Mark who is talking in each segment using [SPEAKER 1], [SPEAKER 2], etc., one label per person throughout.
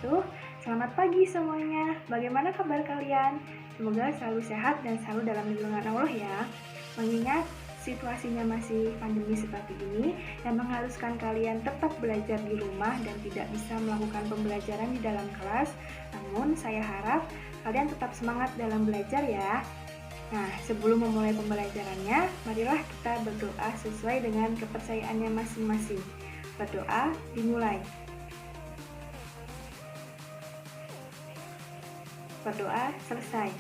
[SPEAKER 1] wabarakatuh. Selamat pagi semuanya. Bagaimana kabar kalian? Semoga selalu sehat dan selalu dalam lindungan Allah ya. Mengingat situasinya masih pandemi seperti ini yang mengharuskan kalian tetap belajar di rumah dan tidak bisa melakukan pembelajaran di dalam kelas. Namun saya harap kalian tetap semangat dalam belajar ya. Nah, sebelum memulai pembelajarannya, marilah kita berdoa sesuai dengan kepercayaannya masing-masing. Berdoa dimulai. Berdoa selesai.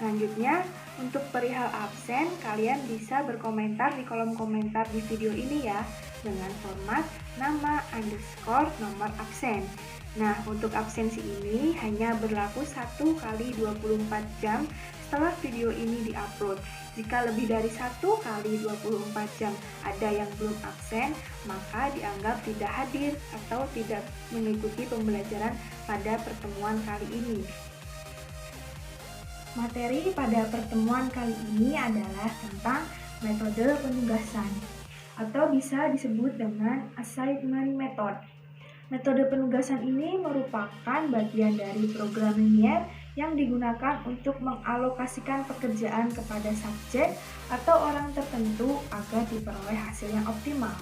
[SPEAKER 1] Selanjutnya, untuk perihal absen, kalian bisa berkomentar di kolom komentar di video ini ya, dengan format nama _ nomor absen. Nah, untuk absensi ini hanya berlaku 1 kali 24 jam setelah video ini diupload. Jika lebih dari 1 kali 24 jam ada yang belum absen, maka dianggap tidak hadir atau tidak mengikuti pembelajaran pada pertemuan kali ini. Materi pada pertemuan kali ini adalah tentang metode penugasan, atau bisa disebut dengan assignment method. Metode penugasan ini merupakan bagian dari program linier yang digunakan untuk mengalokasikan pekerjaan kepada subjek atau orang tertentu agar diperoleh hasil yang optimal.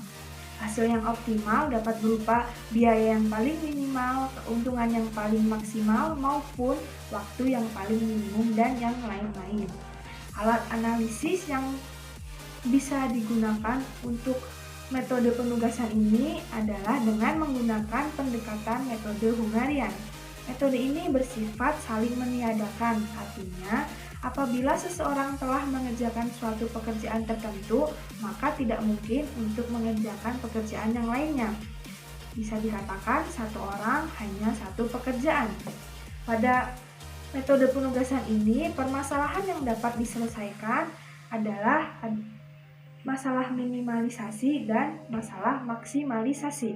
[SPEAKER 1] Hasil yang optimal dapat berupa biaya yang paling minimal, keuntungan yang paling maksimal, maupun waktu yang paling minimum dan yang lain-lain. Alat analisis yang bisa digunakan untuk metode penugasan ini adalah dengan menggunakan pendekatan metode Hungarian. Metode ini bersifat saling meniadakan, artinya apabila seseorang telah mengerjakan suatu pekerjaan tertentu, maka tidak mungkin untuk mengerjakan pekerjaan yang lainnya. Bisa dikatakan satu orang hanya satu pekerjaan. Pada metode penugasan ini, permasalahan yang dapat diselesaikan adalah masalah minimalisasi dan masalah maksimalisasi.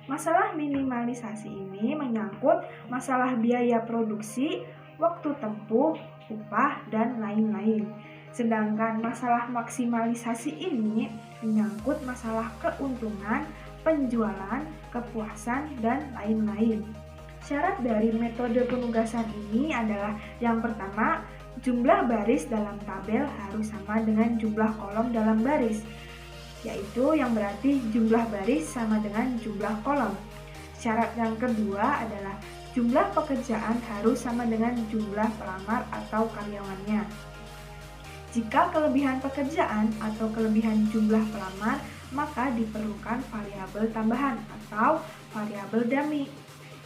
[SPEAKER 1] Masalah minimalisasi ini menyangkut masalah biaya produksi, waktu tempuh, upah, dan lain-lain. Sedangkan masalah maksimalisasi ini menyangkut masalah keuntungan, penjualan, kepuasan, dan lain-lain. Syarat dari metode penugasan ini adalah yang pertama, jumlah baris dalam tabel harus sama dengan jumlah kolom dalam baris, yaitu yang berarti jumlah baris sama dengan jumlah kolom. Syarat yang kedua adalah jumlah pekerjaan harus sama dengan jumlah pelamar atau karyawannya. Jika kelebihan pekerjaan atau kelebihan jumlah pelamar, maka diperlukan variabel tambahan atau variabel dummy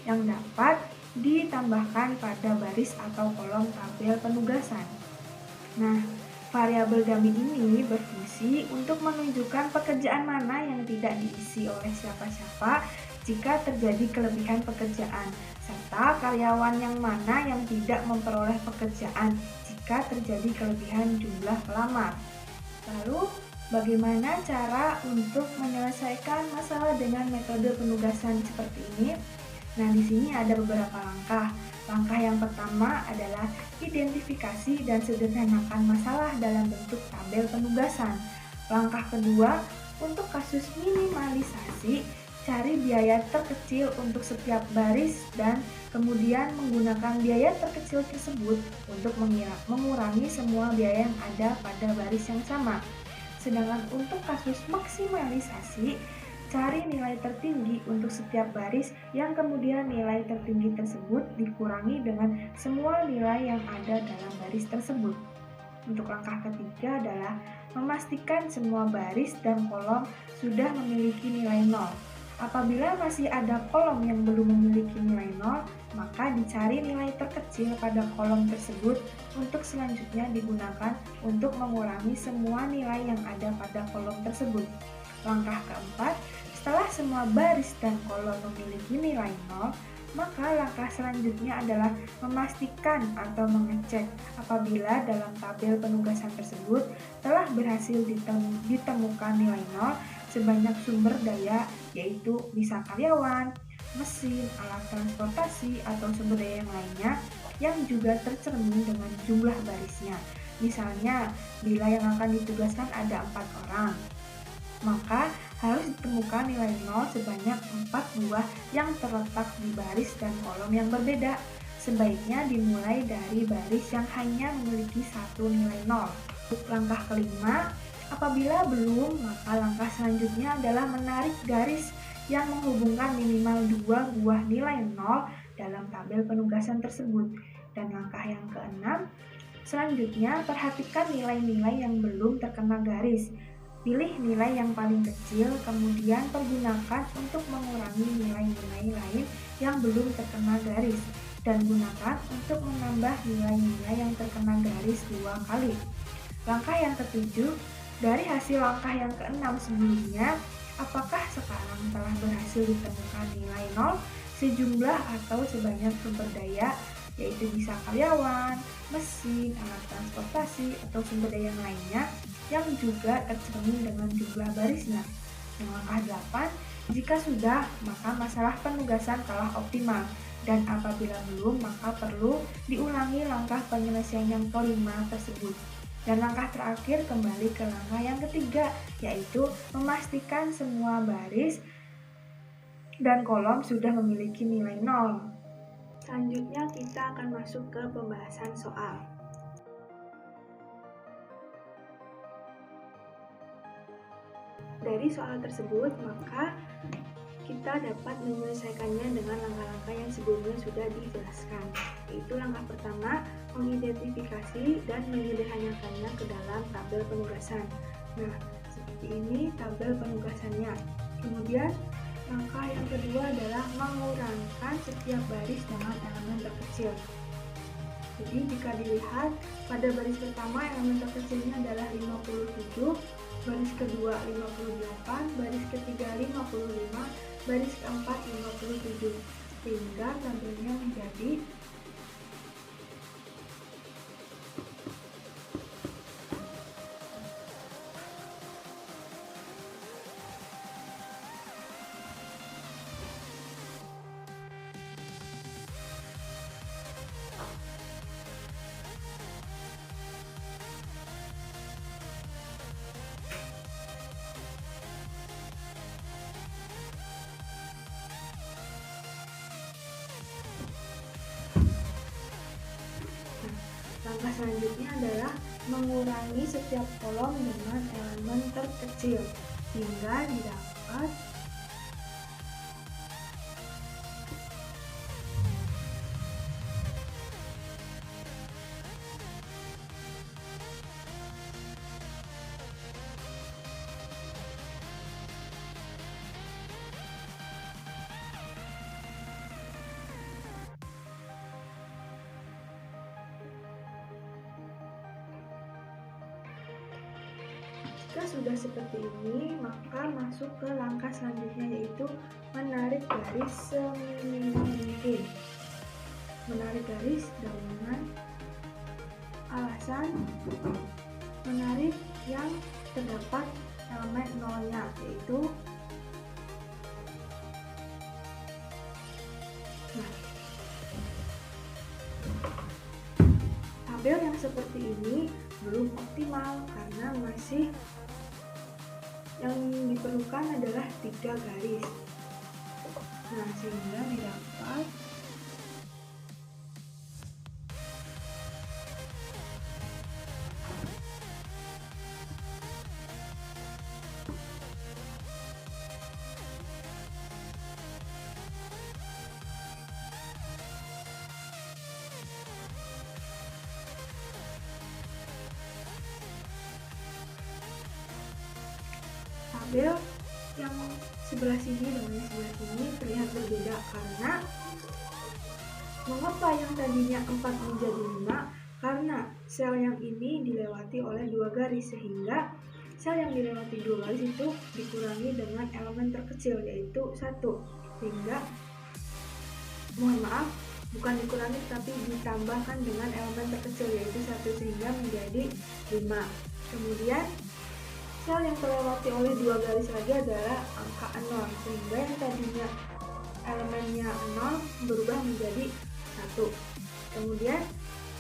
[SPEAKER 1] yang dapat ditambahkan pada baris atau kolom tabel penugasan. Nah, variabel dummy ini berfungsi untuk menunjukkan pekerjaan mana yang tidak diisi oleh siapa-siapa jika terjadi kelebihan pekerjaan, serta karyawan yang mana yang tidak memperoleh pekerjaan jika terjadi kelebihan jumlah pelamar. Lalu, bagaimana cara untuk menyelesaikan masalah dengan metode penugasan seperti ini? Nah, di sini ada beberapa langkah. Langkah yang pertama adalah identifikasi dan sederhanakan masalah dalam bentuk tabel penugasan. Langkah kedua, untuk kasus minimalisasi, cari biaya terkecil untuk setiap baris dan kemudian menggunakan biaya terkecil tersebut untuk mengurangi semua biaya yang ada pada baris yang sama. Sedangkan untuk kasus maksimalisasi, cari nilai tertinggi untuk setiap baris yang kemudian nilai tertinggi tersebut dikurangi dengan semua nilai yang ada dalam baris tersebut. Untuk langkah ketiga adalah memastikan semua baris dan kolom sudah memiliki nilai 0. Apabila masih ada kolom yang belum memiliki nilai 0, maka dicari nilai terkecil pada kolom tersebut untuk selanjutnya digunakan untuk mengurangi semua nilai yang ada pada kolom tersebut. Langkah keempat, setelah semua baris dan kolom memiliki nilai 0, maka langkah selanjutnya adalah memastikan atau mengecek apabila dalam tabel penugasan tersebut telah berhasil ditemukan nilai 0 sebanyak sumber daya, yaitu bisa karyawan, mesin, alat transportasi, atau sumber daya yang lainnya yang juga tercermin dengan jumlah barisnya. Misalnya, bila yang akan ditugaskan ada 4 orang, maka harus ditemukan nilai nol sebanyak 4 buah yang terletak di baris dan kolom yang berbeda. Sebaiknya dimulai dari baris yang hanya memiliki satu nilai nol. Langkah kelima, apabila belum, maka langkah selanjutnya adalah menarik garis yang menghubungkan minimal 2 buah nilai nol dalam tabel penugasan tersebut. Dan langkah yang keenam, selanjutnya perhatikan nilai-nilai yang belum terkena garis. Pilih nilai yang paling kecil, kemudian pergunakan untuk mengurangi nilai-nilai lain yang belum terkena garis, dan gunakan untuk menambah nilai-nilai yang terkena garis 2 kali. Langkah yang ketujuh, dari hasil langkah yang keenam sebelumnya, apakah sekarang telah berhasil ditemukan nilai nol sejumlah atau sebanyak sumber daya, yaitu bisa karyawan, mesin, alat transportasi, atau sumber daya yang lainnya yang juga tercermin dengan jumlah barisnya. Yang langkah 8, jika sudah, maka masalah penugasan telah optimal. Dan apabila belum, maka perlu diulangi langkah penyelesaian yang kelima tersebut. Dan langkah terakhir kembali ke langkah yang ketiga, yaitu memastikan semua baris dan kolom sudah memiliki nilai nol. Selanjutnya kita akan masuk ke pembahasan soal. Dari soal tersebut, maka kita dapat menyelesaikannya dengan langkah-langkah yang sebelumnya sudah dijelaskan. Yaitu langkah pertama, mengidentifikasi dan menyederhanakannya ke dalam tabel penugasan. Nah, seperti ini tabel penugasannya. Kemudian, langkah yang kedua adalah mengurangkan setiap baris dengan elemen terkecil. Jadi, jika dilihat, pada baris pertama elemen terkecilnya adalah 57, baris kedua 58, baris ketiga 55, baris keempat 57, sehingga tabelnya menjadi langkah selanjutnya adalah mengurangi setiap kolom dengan elemen terkecil hingga didapat Jika sudah seperti ini, maka masuk ke langkah selanjutnya, yaitu menarik garis seminimal mungkin. Menarik garis dengan alasan menarik yang terdapat elemen nolnya, yaitu tabel yang seperti ini belum optimal karena masih yang diperlukan adalah 3 garis. Nah, sehingga didapat tabel yang sebelah sini dengan yang sebelah sini terlihat berbeda karena mengapa yang tadinya 4 menjadi 5? Karena sel yang ini dilewati oleh 2 garis, sehingga sel yang dilewati 2 garis itu dikurangi dengan elemen terkecil, yaitu 1, sehingga mohon maaf, bukan dikurangi tapi ditambahkan dengan elemen terkecil, yaitu 1, sehingga menjadi 5. Kemudian sel yang terlewati oleh 2 garis lagi adalah angka 0, sehingga yang tadinya elemennya 0 berubah menjadi 1. Kemudian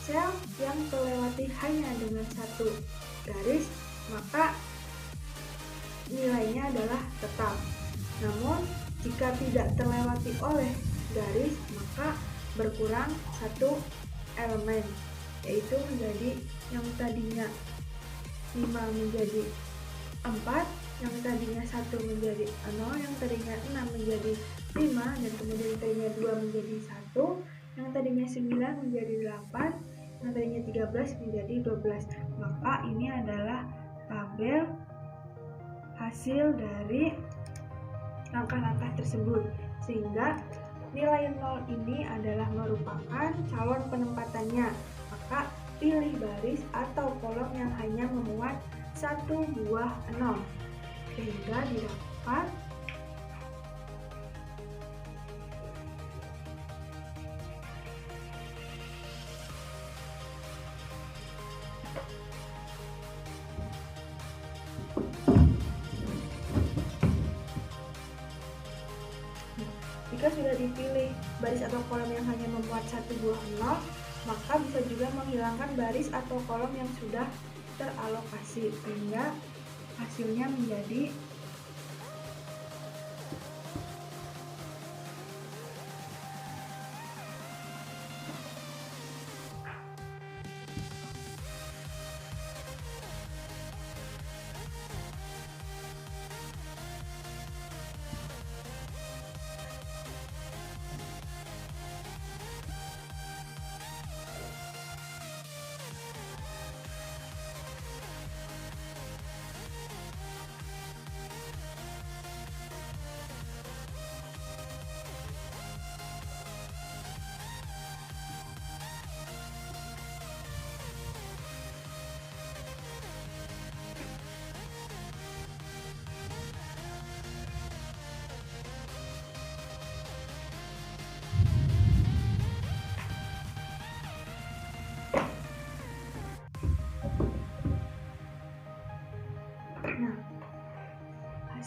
[SPEAKER 1] sel yang terlewati hanya dengan 1 garis, maka nilainya adalah tetap. Namun, jika tidak terlewati oleh garis, maka berkurang satu elemen, yaitu menjadi yang tadinya 5 menjadi 4, yang tadinya 1 menjadi 0, yang tadinya 6 menjadi 5, dan kemudian tadinya 2 menjadi 1, yang tadinya 9 menjadi 8, yang tadinya 13 menjadi 12. Maka ini adalah tabel hasil dari langkah-langkah tersebut, sehingga nilai 0 ini adalah merupakan calon penempatannya. Maka pilih baris atau kolom yang hanya memuat satu buah 0, sehingga didapat jika sudah dipilih baris atau kolom yang hanya memuat satu buah 0, maka bisa juga menghilangkan baris atau kolom yang sudah teralokasi, sehingga hasilnya menjadi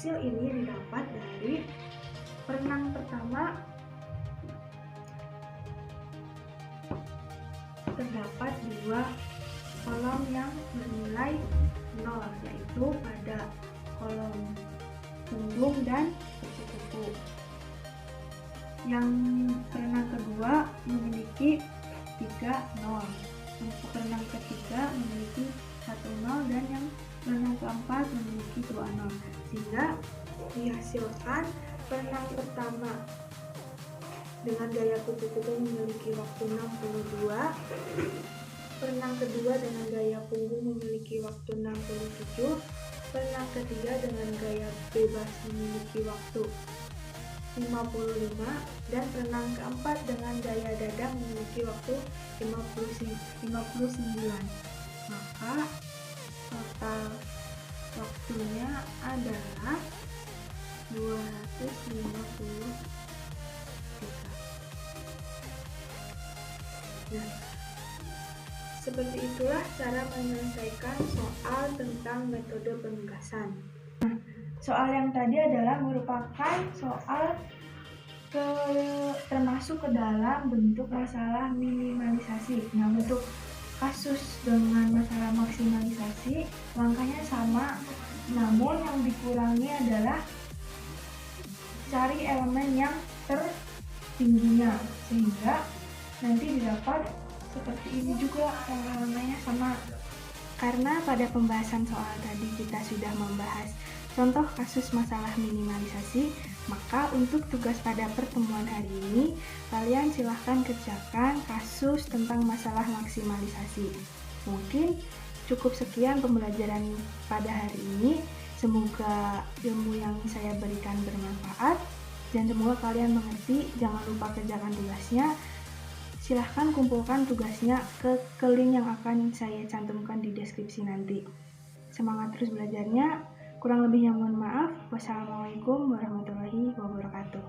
[SPEAKER 1] hasil ini didapat dari perenang pertama. Terdapat dua kolom yang bernilai 0, yaitu pada kolom punggung dan kupu-kupu. Yang perenang kedua memiliki 3 0. Untuk perenang ketiga memiliki 1 0, dan yang perenang keempat memiliki 2 0. Sehingga dihasilkan perenang pertama dengan gaya kupu-kupu memiliki waktu 62, perenang kedua dengan gaya punggung memiliki waktu 67, perenang ketiga dengan gaya bebas memiliki waktu 55, dan perenang keempat dengan gaya dada memiliki waktu 59. Maka total waktunya adalah 253. Nah, seperti itulah cara menyelesaikan soal tentang metode penugasan. Soal yang tadi adalah merupakan soal termasuk ke dalam bentuk masalah minimalisasi. Nah, untuk kasus dengan masalah maksimalisasi, langkahnya sama, namun yang dikurangi adalah cari elemen yang tertingginya, sehingga nanti didapat seperti ini juga, elemennya sama. Karena pada pembahasan soal tadi kita sudah membahas contoh kasus masalah minimalisasi, maka untuk tugas pada pertemuan hari ini, kalian silahkan kerjakan kasus tentang masalah maksimalisasi. Mungkin cukup sekian pembelajaran pada hari ini. Semoga ilmu yang saya berikan bermanfaat, dan semoga kalian mengerti. Jangan lupa kerjakan tugasnya. Silahkan kumpulkan tugasnya ke link yang akan saya cantumkan di deskripsi nanti. Semangat terus belajarnya. Kurang lebihnya mohon maaf. Wassalamualaikum warahmatullahi wabarakatuh.